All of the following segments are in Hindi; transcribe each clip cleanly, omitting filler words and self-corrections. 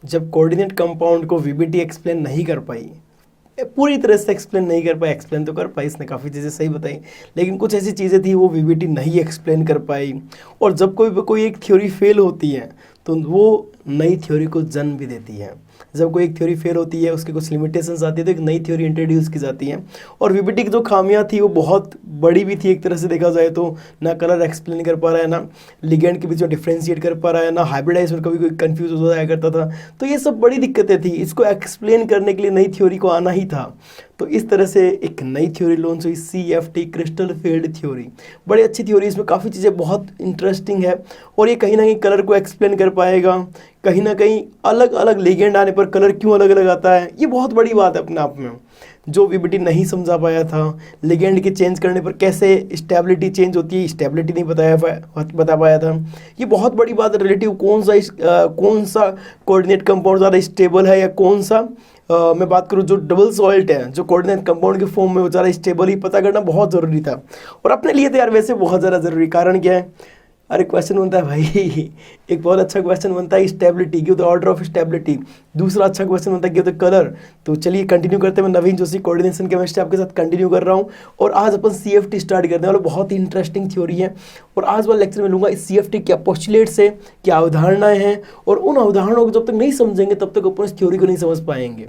जब कोऑर्डिनेट कंपाउंड को वीबीटी एक्सप्लेन नहीं कर पाई, पूरी तरह से एक्सप्लेन नहीं कर पाई, एक्सप्लेन तो कर पाई, इसने काफ़ी चीज़ें सही बताई, लेकिन कुछ ऐसी चीज़ें थी वो वीबीटी नहीं एक्सप्लेन कर पाई। और जब कोई एक थ्योरी फेल होती है तो वो नई थ्योरी को जन्म भी देती है। जब कोई एक थ्योरी फेल होती है, उसकी कुछ लिमिटेशंस आती है, तो एक नई थ्योरी इंट्रोड्यूस की जाती है। और वीबीटी की जो खामियां थी वो बहुत बड़ी भी थी एक तरह से देखा जाए तो, ना कलर एक्सप्लेन कर पा रहा है, ना लिगेंड के बीच में डिफ्रेंशिएट कर पा रहा है, ना हाइब्रिडाइज में कभी कोई कंफ्यूज हो जाया करता था। तो ये सब बड़ी दिक्कतें थी, इसको एक्सप्लेन करने के लिए नई थ्योरी को आना ही था। तो इस तरह से एक नई थ्योरी लॉन्च हुई, CFT क्रिस्टल फील्ड थ्योरी। बड़ी अच्छी थ्योरी, इसमें काफ़ी चीज़ें बहुत इंटरेस्टिंग है और ये कहीं ना कहीं कलर को एक्सप्लेन कर पाएगा। कहीं ना कहीं अलग अलग लिगेंड आने पर कलर क्यों अलग अलग आता है, ये बहुत बड़ी बात है अपने आप में, जो वीबीटी नहीं समझा पाया था। लिगेंड के चेंज करने पर कैसे स्टेबिलिटी चेंज होती है, स्टेबिलिटी नहीं बता पाया था। ये बहुत बड़ी बात है, रिलेटिव कौन सा कोऑर्डिनेट कंपाउंड ज़्यादा स्टेबल है, या कौन सा मैं बात करूँ जो डबल सॉल्ट है, जो कोऑर्डिनेट कंपाउंड के फॉर्म में वो ज़्यादा स्टेबल, ही पता करना बहुत ज़रूरी था। और अपने लिए तो यार वैसे बहुत ज़्यादा ज़रूरी, कारण क्या है, अरे क्वेश्चन बनता है भाई एक बहुत अच्छा क्वेश्चन बनता है stability, give the order of stability. दूसरा अच्छा क्वेश्चन बनता है गिव द कलर। तो चलिए कंटिन्यू करते हैं, मैं नवीन जोशी कोऑर्डिनेशन केमिस्ट्री आपके साथ कंटिन्यू कर रहा हूँ और आज अपन CFT स्टार्ट करने वाले, बहुत ही इंटरेस्टिंग थ्योरी है। और आज वाले लेक्चर में लूँगा इस CFT क्या पोस्टुलेट्स है, क्या अवधारणाएं हैं, और उन अवधारणाओं को जब तक नहीं समझेंगे तब तक अपन इस थ्योरी को नहीं समझ पाएंगे।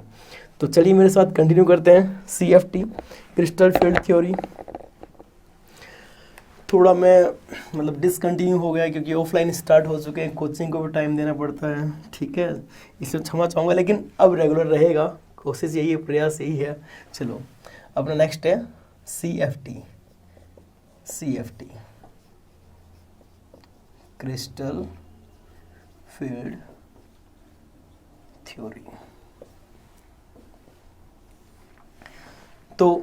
तो चलिए मेरे साथ कंटिन्यू करते हैं CFT क्रिस्टल फील्ड थ्योरी। थोड़ा मैं मतलब डिसकंटिन्यू हो गया क्योंकि ऑफलाइन स्टार्ट हो चुके हैं, कोचिंग को भी टाइम देना पड़ता है, ठीक है, इसमें क्षमा चाहूँगा, लेकिन अब रेगुलर रहेगा, कोशिश यही है, प्रयास यही है। चलो अपना नेक्स्ट है CFT क्रिस्टल फील्ड थ्योरी। तो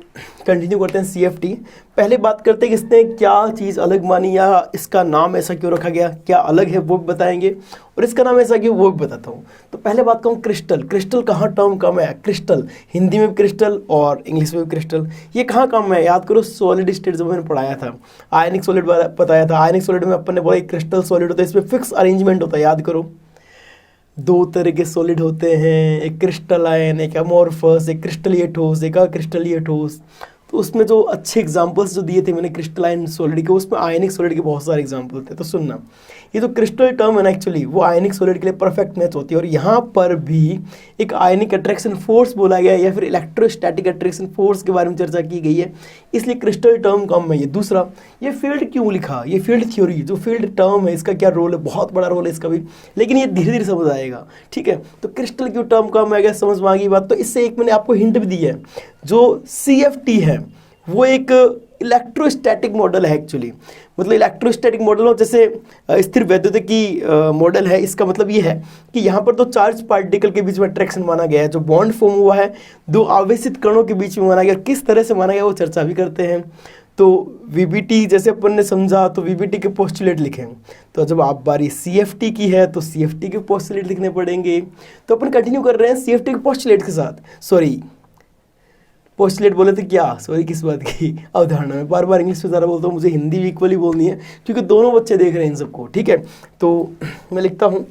कंटिन्यू करते हैं CFT। पहले बात करते हैं कि इसने क्या चीज़ अलग मानी, या इसका नाम ऐसा क्यों रखा गया, क्या अलग है वो भी बताएंगे, और इसका नाम ऐसा क्यों वो भी बताता हूँ। तो पहले बात करूँ क्रिस्टल कहाँ टर्म कम है। क्रिस्टल हिंदी में भी क्रिस्टल और इंग्लिश में भी क्रिस्टल, ये कहाँ कम है, याद करो सॉलिड स्टेट जब मैंने पढ़ाया था, आयनिक सॉलिड बताया था। आयनिक सॉलिड में अपन ने बोला क्रिस्टल सॉलिड होता है, इसमें फिक्स अरेंजमेंट होता है, याद करो। दो तरह के सॉलिड होते हैं, एक क्रिस्टलाइन, एक अमोर्फस, एक क्रिस्टलीय ठोस, एक अक्रिस्टलीय ठोस। तो उसमें जो अच्छे एग्जांपल्स जो दिए थे मैंने क्रिस्टलाइन सॉलिड के, उसमें आयनिक सॉलिड के बहुत सारे एग्जांपल थे। तो सुनना, ये जो क्रिस्टल टर्म है ना, एक्चुअली वो आयनिक सॉलिड के लिए परफेक्ट मैच होती है। और यहाँ पर भी एक आयनिक अट्रैक्शन फोर्स बोला गया है, या फिर इलेक्ट्रोस्टैटिक अट्रैक्शन फोर्स के बारे में चर्चा की गई है, इसलिए क्रिस्टल टर्म कम है। ये दूसरा, ये फील्ड क्यों लिखा, ये फील्ड थ्योरी जो फील्ड टर्म है इसका क्या रोल है, बहुत बड़ा रोल है इसका भी, लेकिन ये धीरे धीरे समझ आएगा, ठीक है। तो क्रिस्टल क्यों टर्म कम है, समझ में आ गई बात। तो इससे एक मैंने आपको हिंट भी दी है, जो CFT है वो एक इलेक्ट्रोस्टैटिक मॉडल है एक्चुअली। मतलब इलेक्ट्रोस्टैटिक मॉडल हो जैसे स्थिर वैद्युतिकी मॉडल है, इसका मतलब ये है कि यहाँ पर दो चार्ज पार्टिकल के बीच में अट्रैक्शन माना गया है, जो बॉन्ड फॉर्म हुआ है दो आवेशित कणों के बीच में माना गया। किस तरह से माना गया वो चर्चा भी करते हैं। तो VBT जैसे अपन ने समझा, तो VBT के पोस्टुलेट लिखें। तो जब आप बारी CFT की है तो CFT के पोस्टुलेट लिखने पड़ेंगे। तो अपन कंटिन्यू कर रहे हैं CFT के पोस्टुलेट के साथ। सॉरी, पोस्टुलेट बोले थे क्या, सॉरी किस बात की, अवधारणा में। बार बार इंग्लिश में ज़्यादा बोलता हूँ, मुझे हिंदी भी इक्वली बोलनी है क्योंकि दोनों बच्चे देख रहे हैं इन सबको, ठीक है। तो मैं लिखता हूँ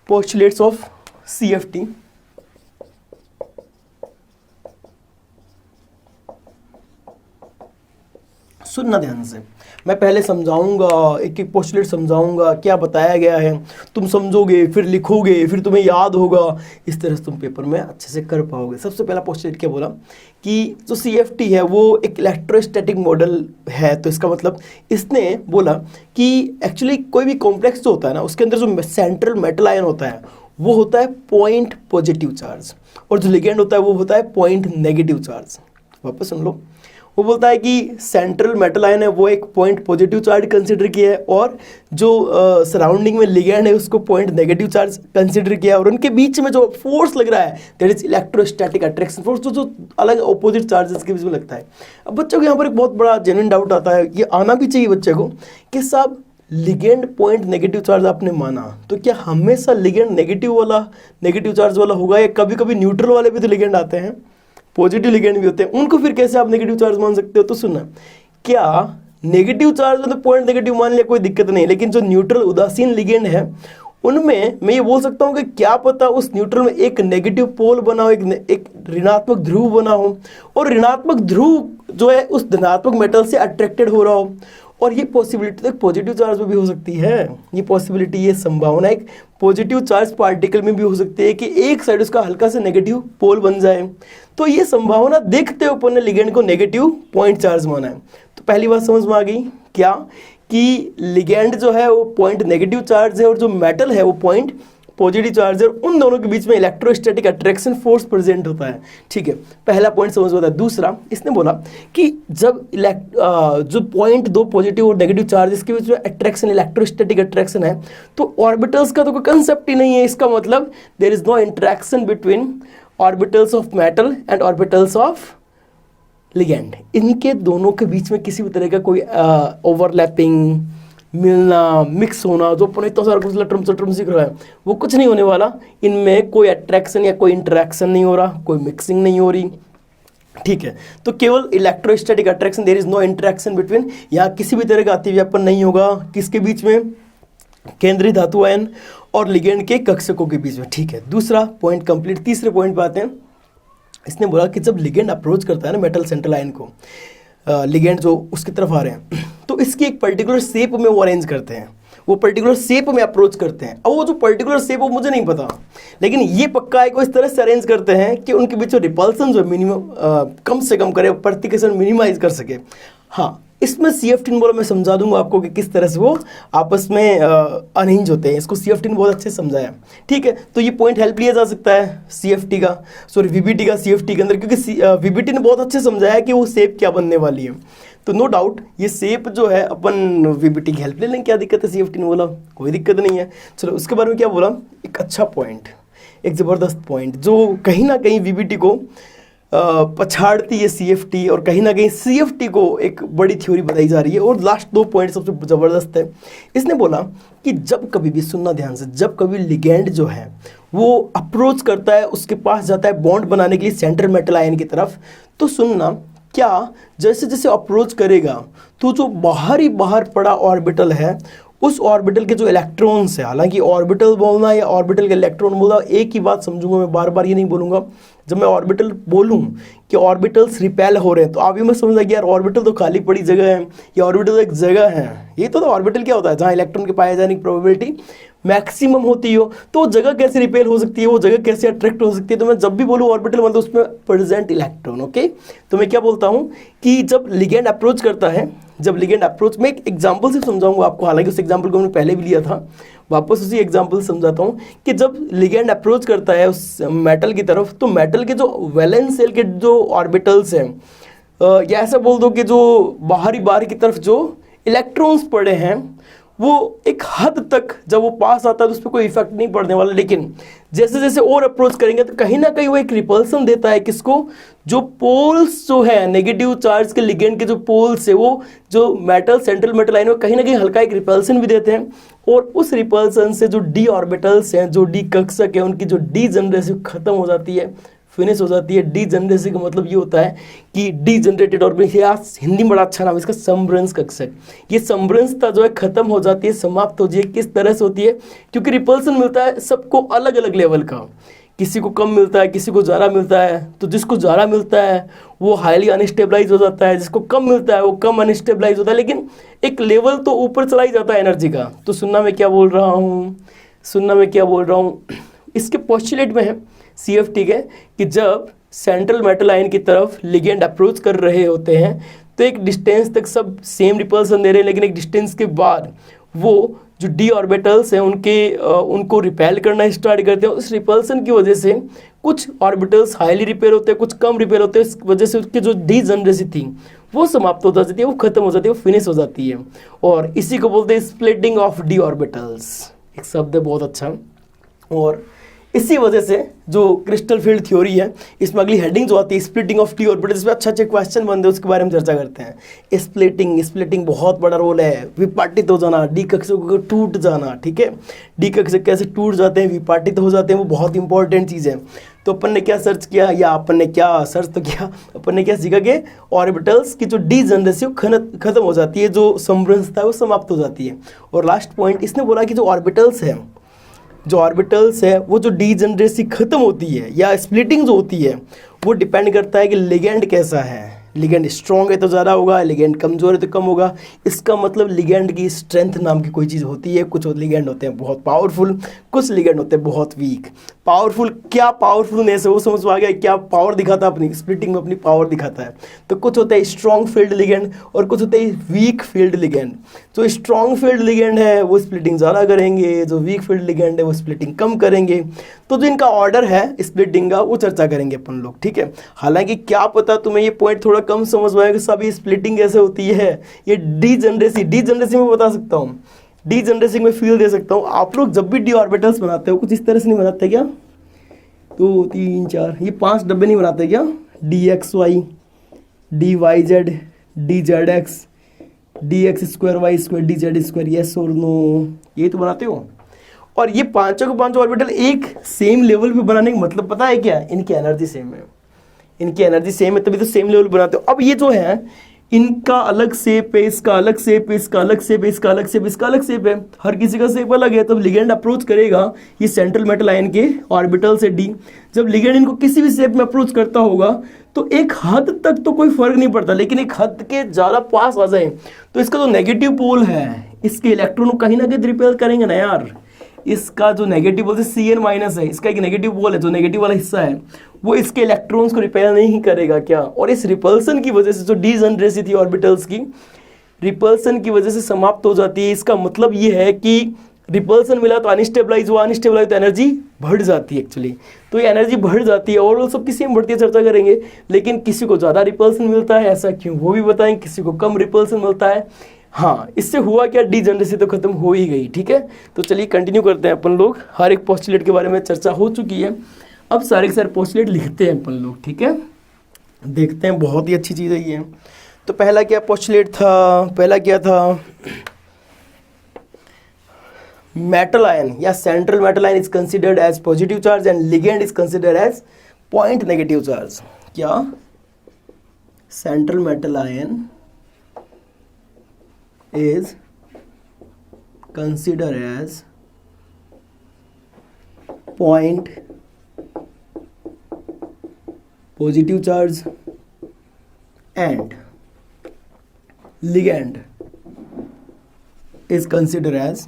पोस्टुलेट्स ऑफ CFT। सुनना ध्यान से, मैं पहले समझाऊंगा, एक एक पोस्टुलेट समझाऊंगा, क्या बताया गया है, तुम समझोगे, फिर लिखोगे, फिर तुम्हें याद होगा, इस तरह से तुम पेपर में अच्छे से कर पाओगे। सबसे पहला पोस्टुलेट क्या बोला कि जो CFT है वो एक इलेक्ट्रोस्टैटिक मॉडल है। तो इसका मतलब इसने बोला कि एक्चुअली कोई भी कॉम्प्लेक्स जो होता है ना, उसके अंदर जो सेंट्रल मेटल आयन होता है वो होता है पॉइंट पॉजिटिव चार्ज, और जो लिगेंड होता है वो होता है पॉइंट नेगेटिव चार्ज। वापस सुन लो, वो बोलता है कि सेंट्रल मेटल आयन है वो एक पॉइंट पॉजिटिव चार्ज कंसिडर किया है, और जो सराउंडिंग में लिगेंड है उसको पॉइंट नेगेटिव चार्ज कंसिडर किया है, और उनके बीच में जो फोर्स लग रहा है that is electrostatic attraction force, जो अलग ऑपोजिट चार्जेस के बीच में लगता है। अब बच्चों को यहाँ पर एक बहुत बड़ा जेन्युइन डाउट आता है, ये आना भी चाहिए बच्चे को, कि साहब लिगेंड पॉइंट नेगेटिव चार्ज आपने माना, तो क्या हमेशा लिगेंड नेगेटिव चार्ज वाला होगा, या कभी कभी न्यूट्रल वाले भी तो लिगेंड आते हैं, पॉजिटिव लिगेंड भी होते हैं, उनको फिर कैसे आप नेगेटिव चार्ज मान सकते हो। तो सुनना, क्या नेगेटिव चार्ज में तो पॉइंट नेगेटिव मान लिया कोई दिक्कत नहीं, लेकिन जो न्यूट्रल उदासीन लिगेंड है उनमें मैं ये बोल सकता हूँ कि क्या पता उस न्यूट्रल में एक नेगेटिव पोल बना हो, एक ऋणात्मक ध्रुव बना हो, और ऋणात्मक ध्रुव जो है उस धनात्मक मेटल से अट्रैक्टेड हो रहा हो। और ये पॉसिबिलिटी तो एक पॉजिटिव चार्ज में भी हो सकती है, ये पॉसिबिलिटी, ये संभावना एक पॉजिटिव चार्ज पार्टिकल में भी हो सकती है कि एक साइड उसका हल्का से नेगेटिव पोल बन जाए। तो ये संभावना देखते हुए अपन ने लिगेंड को नेगेटिव पॉइंट चार्ज माना है। तो पहली बात समझ में आ गई क्या, कि लिगेंड जो है वो पॉइंट नेगेटिव चार्ज है और जो मेटल है वो पॉइंट पॉजिटिव चार्ज है, और उन दोनों के बीच में इलेक्ट्रोस्टैटिक अट्रैक्शन फोर्स प्रेजेंट होता है। ठीक है, पहला पॉइंट समझ में आता है। दूसरा, इसने बोला कि जब जो पॉइंट दो पॉजिटिव और नेगेटिव चार्जेस के बीच में अट्रैक्शन, इलेक्ट्रोस्टैटिक अट्रैक्शन है, तो ऑर्बिटल्स का तो कोई कंसेप्ट ही नहीं है। इसका मतलब there is no interaction between orbitals of metal and orbitals of ligand. इनके दोनों के बीच में किसी भी तरह का कोई ओवरलैपिंग, मिलना, मिक्स होना, जो अपन इतना सारा कुछ लटरम सीख रहा है, वो कुछ नहीं होने वाला। इनमें कोई अट्रैक्शन या कोई इंटरेक्शन नहीं हो रहा, कोई मिक्सिंग नहीं हो रही। ठीक है, तो केवल electrostatic attraction, there is no interaction between, यहाँ किसी भी तरह का अतिव्यापन नहीं होगा किसके बीच में, केंद्रीय धातु आयन और लिगेंड के कक्षकों के बीच में। ठीक है, दूसरा पॉइंट कंप्लीट। तीसरे पॉइंट पे आते हैं। इसने बोला कि जब लिगेंड अप्रोच करता है ना मेटल सेंट्रल आयन को, लिगेंड जो उसकी तरफ आ रहे हैं, तो इसकी एक पर्टिकुलर शेप में वो अरेंज करते हैं, वो पर्टिकुलर शेप में अप्रोच करते हैं। अब वो जो पर्टिकुलर शेप वो मुझे नहीं पता, लेकिन ये पक्का है कि वो इस तरह से अरेंज करते हैं कि उनके बीच में रिपल्सन जो मिनिमम कम से कम करे, प्रतिकर्षण मिनिमाइज कर सके। हाँ, इसमें CF10 बोला मैं समझा दूंगा आपको कि किस तरह से वो आपस में अनहिंज होते हैं। इसको CF10 बहुत अच्छे से समझाया। ठीक है, तो ये पॉइंट हेल्प लिया जा सकता है CFT का, सॉरी VBT का CFT के अंदर, क्योंकि VBT ने बहुत अच्छे समझाया कि वो शेप क्या बनने वाली है। तो नो डाउट ये शेप जो है अपन VBT की हेल्प ले लेंगे, क्या दिक्कत है। CFT ने बोला कोई दिक्कत नहीं है। चलो उसके बारे में क्या बोला, एक अच्छा पॉइंट, एक ज़बरदस्त पॉइंट जो कहीं ना कहीं VBT को पछाड़ती है CFT, और कहीं ना कहीं CFT को एक बड़ी थ्योरी बताई जा रही है। और लास्ट दो पॉइंट सबसे ज़बरदस्त है। इसने बोला कि जब कभी भी, सुनना ध्यान से, जब कभी लिगेंड जो है वो अप्रोच करता है, उसके पास जाता है बॉन्ड बनाने के लिए सेंट्रल मेटल आयन की तरफ, तो सुनना क्या, जैसे जैसे अप्रोच करेगा तो जो बाहर पड़ा ऑर्बिटल है, उस ऑर्बिटल के जो इलेक्ट्रॉन्स है, हालांकि ऑर्बिटल बोलना या ऑर्बिटल के इलेक्ट्रॉन बोलना एक ही बात समझूंगा, मैं बार बार ये नहीं बोलूँगा। जब मैं ऑर्बिटल बोलूँ कि ऑर्बिटल्स रिपेल हो रहे हैं, तो आप ये मत समझना कि यार ऑर्बिटल तो खाली पड़ी जगह है, या ऑर्बिटल एक जगह है। ये तो ऑर्बिटल क्या होता है, जहाँ इलेक्ट्रॉन के पाए जाने की प्रोबेबिलिटी मैक्सिमम होती हो, तो जगह कैसे रिपेल हो सकती है, वो जगह कैसे अट्रैक्ट हो सकती है। तो मैं जब भी बोलूँ ऑर्बिटल मतलब उसमें प्रेजेंट इलेक्ट्रॉन। ओके, तो मैं क्या बोलता हूँ कि जब लिगेंड अप्रोच करता है, जब लिगेंड अप्रोच, मैं एक एग्जाम्पल से समझाऊंगा आपको, हालांकि उस एग्जाम्पल को हमने पहले भी लिया था, वापस उसी एग्जाम्पल से समझाता हूँ कि जब लिगेंड अप्रोच करता है उस मेटल की तरफ, तो मेटल के जो वैलेंस शेल के जो ऑर्बिटल्स हैं, या ऐसा बोल दो कि जो बाहर की तरफ जो इलेक्ट्रॉन्स पड़े हैं, वो एक हद तक जब वो पास आता है तो उस पर कोई इफेक्ट नहीं पड़ने वाला। लेकिन जैसे जैसे और अप्रोच करेंगे तो कहीं ना कहीं वो एक रिपल्सन देता है, किसको, जो पोल्स जो है नेगेटिव चार्ज के लिगेंड के जो पोल्स है, वो जो मेटल सेंट्रल मेटल आयन में कहीं ना कहीं हल्का एक रिपल्सन भी देते हैं। और उस रिपल्सन से जो डी ऑर्बिटल्स हैं, जो डी कक्षक है, उनकी जो डी जनरेशन खत्म हो जाती है, फिनिश हो जाती है। डी जनरेशन का मतलब ये होता है कि डी जनरेटेड ऑर्बिटल, हिंदी में बड़ा अच्छा नाम है इसका, समभ्रंश कक्षक। ये समभ्रंशता जो है खत्म हो जाती है, समाप्त हो जाती है। किस तरह से होती है, क्योंकि रिपल्सन मिलता है सबको अलग अलग लेवल का, किसी को कम मिलता है, किसी को ज़्यादा मिलता है। तो जिसको ज़्यादा मिलता है वो हाईली अनस्टेबलाइज हो जाता है, जिसको कम मिलता है वो कम अनस्टेबलाइज होता है, लेकिन एक लेवल तो ऊपर चला ही जाता है एनर्जी का। तो सुनना मैं क्या बोल रहा हूँ, इसके पोस्टुलेट में है CFT के कि जब सेंट्रल मेटल आयन की तरफ लिगेंड अप्रोच कर रहे होते हैं तो एक डिस्टेंस तक सब सेम रिपल्सन दे रहे हैं, लेकिन एक डिस्टेंस के बाद वो जो डी ऑर्बिटल्स हैं उनको रिपेल करना स्टार्ट करते हैं। उस रिपल्सन की वजह से कुछ ऑर्बिटल्स हाईली रिपेल होते हैं, कुछ कम रिपेल होते हैं। इस वजह से उसकी जो डी जनरेशन थी वो समाप्त हो जाती है, वो खत्म हो जाती है, वो फिनिश हो जाती है। और इसी को बोलते हैं स्प्लिटिंग ऑफ डी ऑर्बिटल्स। एक शब्द है बहुत अच्छा। और इसी वजह से जो क्रिस्टल फील्ड थ्योरी है, इसमें अगली हेडिंग जो आती है स्प्लिटिंग ऑफ डी ऑर्बिटल, इसमें अच्छे क्वेश्चन बनते हैं, उसके बारे में चर्चा करते हैं। स्प्लिटिंग बहुत बड़ा रोल है। विपाटित हो जाना, डी कक्षक को टूट जाना, ठीक है, डी कक्षक कैसे टूट जाते हैं, विपाटित हो जाते हैं, वो बहुत इंपॉर्टेंट चीज़ है। तो अपन ने क्या सर्च किया, या अपन ने क्या सर्च तो किया, अपन ने क्या सीखा कि ऑर्बिटल्स की जो डी जनरेशन खत्म हो जाती है, जो समभ्रंशता है वो समाप्त हो जाती है। और लास्ट पॉइंट इसने बोला कि जो ऑर्बिटल्स हैं जो ऑर्बिटल्स है वो जो डीजनरेसी खत्म होती है या स्प्लिटिंग जो होती है वो डिपेंड करता है कि लिगेंड कैसा है। लिगेंड स्ट्रॉन्ग है तो ज़्यादा होगा, लिगेंड कमज़ोर है तो कम होगा। इसका मतलब लिगेंड की स्ट्रेंथ नाम की कोई चीज़ होती है। कुछ लिगेंड होते हैं बहुत पावरफुल, कुछ लिगेंड होते हैं बहुत वीक। पावरफुल क्या पावरफुलनेस है वो समझ में आ गया, क्या पावर दिखाता है, अपनी स्प्लिटिंग में अपनी पावर दिखाता है। तो कुछ होते हैं स्ट्रॉन्ग फील्ड लिगेंड और कुछ होते हैं वीक फील्ड लिगेंड। जो स्ट्रॉन्ग फील्ड लिगेंड है वो स्प्लिटिंग ज़्यादा करेंगे, जो वीक फील्ड लिगेंड है वो स्प्लिटिंग कम करेंगे। तो जो इनका ऑर्डर है स्प्लिटिंग का वो चर्चा करेंगे अपन लोग, ठीक है। हालांकि क्या पता तुम्हें ये पॉइंट थोड़ा कम समझ में आएगा, सब ये स्प्लिटिंग कैसे होती है, ये डीजनरेसी में बता सकता हूँ, डीजनरेसी में फील दे सकता हूँ। आप लोग जब भी डी ऑर्बिटल्स बनाते हो कुछ इस तरह से नहीं बनाते क्या, 2 3 4 ये 5 डब्बे नहीं बनाते क्या, d x y, d y z, d z x, d x square y square, d z square, yes और नो, ये तो बनाते हो। और ये पांचों के पांचों ऑर्बिटल एक सेम लेवल पे बनाने का मतलब पता है क्या, इनकी एनर्जी सेम है। इनकी एनर्जी सेम है तभी तो सेम लेवल बनाते हो। अब ये जो है इनका अलग शेप है, इसका अलग शेप है, इसका अलग शेप है, इसका अलग शेप, इसका अलग शेप है, हर किसी का शेप अलग है। तब लिगेंड अप्रोच करेगा ये सेंट्रल मेटल आयन के ऑर्बिटल से डी, जब लिगेंड इनको किसी भी शेप में अप्रोच करता होगा तो एक हद तक तो कोई फर्क नहीं पड़ता, लेकिन एक हद के ज़्यादा पास आ जाए तो इसका जो नेगेटिव पोल है इसके इलेक्ट्रॉन को कहीं ना कहीं रिपेल करेंगे ना यार। इसका जो negative pole C N minus है, इसका एक नेगेटिव पोल है, जो नेगेटिव वाला हिस्सा है वो इसके इलेक्ट्रॉन्स को रिपेल नहीं करेगा क्या। और इस रिपल्सन की वजह से जो डीजनरेसी थी ऑर्बिटल्स की, रिपल्सन की वजह से समाप्त हो जाती है। इसका मतलब ये है कि रिपल्सन मिला तो अनस्टेबलाइज हुआ, अनस्टेबलाइज तो एनर्जी बढ़ जाती है एक्चुअली। तो ये एनर्जी बढ़ जाती है, ओवरऑल सबकी सेम बढ़ती है, चर्चा करेंगे। लेकिन किसी को ज़्यादा रिपल्सन मिलता है, ऐसा क्यों वो भी बताएंगे, किसी को कम रिपल्सन मिलता है। हाँ, इससे हुआ क्या, डीजनरेसी तो खत्म हो ही गई, ठीक है। तो चलिए कंटिन्यू करते हैं अपन लोग। हर एक पोस्टुलेट के बारे में चर्चा हो चुकी है, अब सारे के सारे पोस्टुलेट लिखते हैं अपन लोग, ठीक है। देखते हैं, बहुत ही अच्छी चीज़ है ये। तो पहला क्या पोस्टुलेट था, पहला क्या था, मेटल आयन या central metal ion is considered as positive charge and ligand is considered as point negative charge. क्या, central metal ion is considered as point positive charge and ligand is considered as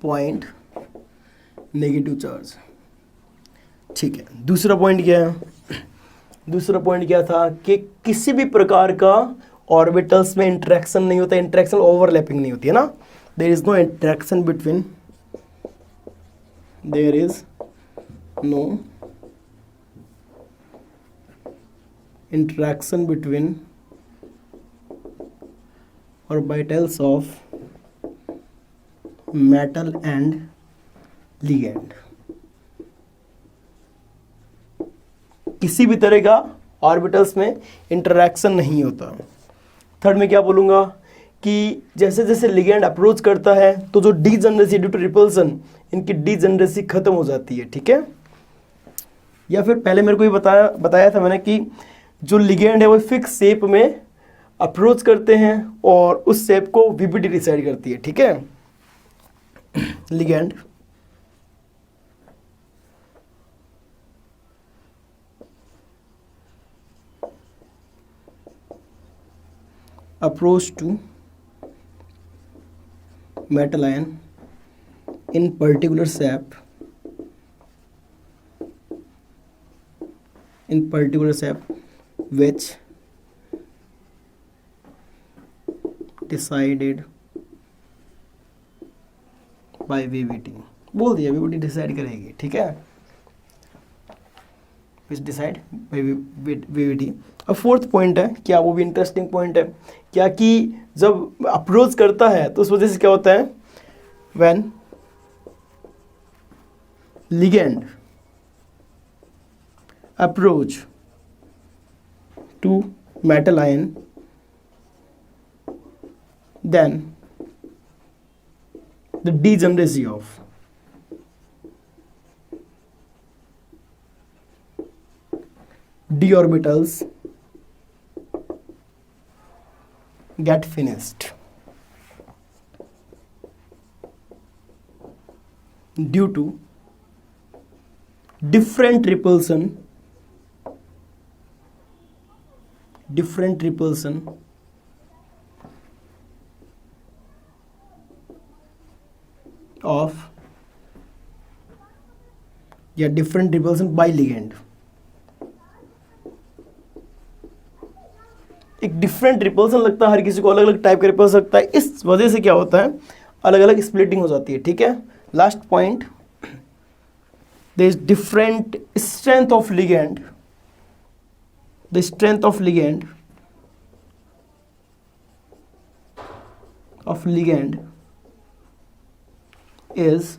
point negative charge, ठीक है। दूसरा पॉइंट क्या है, दूसरा पॉइंट क्या था कि किसी भी प्रकार का ऑर्बिटल्स में इंटरेक्शन नहीं होता, इंटरेक्शन ओवरलैपिंग नहीं होती है ना। There is no interaction between, there is no interaction between orbitals of metal and ligand. किसी भी तरह का ऑर्बिटल्स में इंटरैक्शन नहीं होता। थर्ड में क्या बोलूँगा कि जैसे जैसे लिगेंड अप्रोच करता है तो जो डीजनरेसी ड्यू टू रिपल्सन, इनकी डीजनरेसी खत्म हो जाती है, ठीक है। या फिर पहले मेरे को ये बताया था मैंने कि जो लिगेंड है वो फिक्स शेप में अप्रोच करते हैं और उस शेप को वीबीटी डिसाइड करती है, ठीक है। Ligand approach to metal ion in particular shape, which decided by VVT। बोल दिया VVT डिसाइड करेगी, ठीक है, which decide by VVT। अब फोर्थ पॉइंट है, क्या वो भी इंटरेस्टिंग पॉइंट है क्या, कि जब अप्रोच करता है तो उस वजह से क्या होता है, when ligand approach to metal ion then the degeneracy of d orbitals get finished due to different repulsion of या different repulsion by ligand। एक डिफरेंट रिपल्सन लगता है, हर किसी को अलग अलग टाइप का रिपल्सन लगता है, इस वजह से क्या होता है अलग अलग स्प्लिटिंग हो जाती है। ठीक है, last point, there is different strength of ligand, the strength of ligand is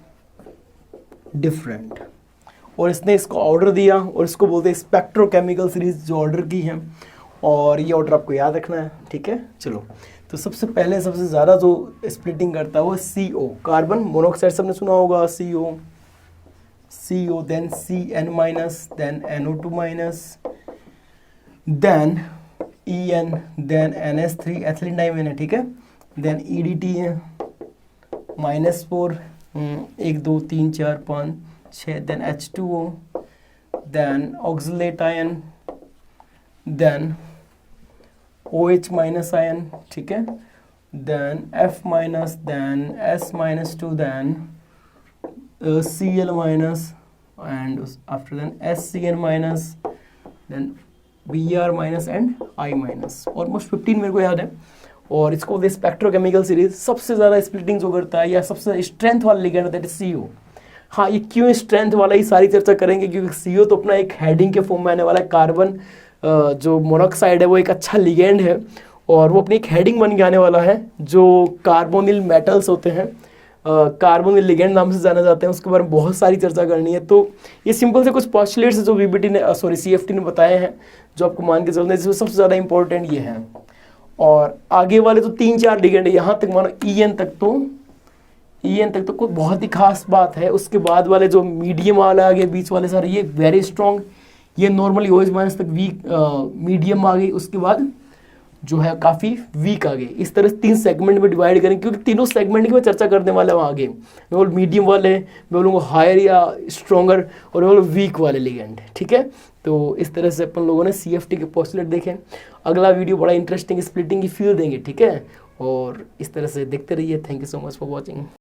different. और इसने इसको ऑर्डर दिया और इसको बोलते हैं स्पेक्ट्रोकेमिकल सीरीज जो ऑर्डर की है, और ये ऑर्डर आपको याद रखना है। ठीक है, चलो, तो सबसे पहले सबसे ज़्यादा जो स्प्लिटिंग करता है वो CO, कार्बन मोनोऑक्साइड, सबने सुना होगा CO, then CN minus, then NO2 minus, then EN, then NH3 ethylene diamine है। ठीक है, देन EDT है -4, 1 2 3 4 5 6, then H2O, then oxalate ion, then OH minus ion. ठीक है, then F minus, then S-2, then Cl minus, and after then SCN minus, then Br minus and I minus. Almost 15 मेरे को याद है। और इसको स्पेक्ट्रोकेमिकल सीरीज सबसे ज़्यादा स्प्लिटिंग जो करता है या सबसे स्ट्रेंथ वाला लिगैंड दैट इज CO। हाँ, ये क्यों स्ट्रेंथ वाला ही सारी चर्चा करेंगे, क्योंकि CO तो अपना एक हेडिंग के फॉर्म में आने वाला है। कार्बन जो मोनोऑक्साइड है वो एक अच्छा लिगैंड है और वो अपनी एक हेडिंग बन के आने वाला है। जो कार्बोनिल मेटल्स होते हैं, कार्बोनिल लिगैंड नाम से जाने जाते हैं, उसके बारे में बहुत सारी चर्चा करनी है। तो ये सिंपल से कुछ पोस्टुलेट्स जो VBT ने CFT ने बताए हैं, जो आपको मान के चलते हैं, जिसमें सबसे ज़्यादा इंपॉर्टेंट ये हैं। और आगे वाले तो 3-4 लिगैंड है, यहाँ तक मानो EN तक तो कोई बहुत ही खास बात है। उसके बाद वाले जो मीडियम वाला आ गए, बीच वाले सारे ये वेरी स्ट्रॉन्ग, ये नॉर्मली OH माइनस तक वीक, मीडियम आ गई, उसके बाद जो है काफ़ी वीक आ गई। इस तरह से 3 सेगमेंट में डिवाइड करेंगे, क्योंकि तीनों सेगमेंट की मैं चर्चा करने वाला हूँ आगे। मैं बोलूँ मीडियम वाले, मैं बोलूँगा हायर या स्ट्रॉन्गर, और मैं बोलूँ वीक वाले लिगेंड। ठीक है, तो इस तरह से अपन लोगों ने CFT के पोस्टुलेट देखें। अगला वीडियो बड़ा इंटरेस्टिंग स्प्लिटिंग की फील देंगे। ठीक है, और इस तरह से देखते रहिए। Thank you so much for watching.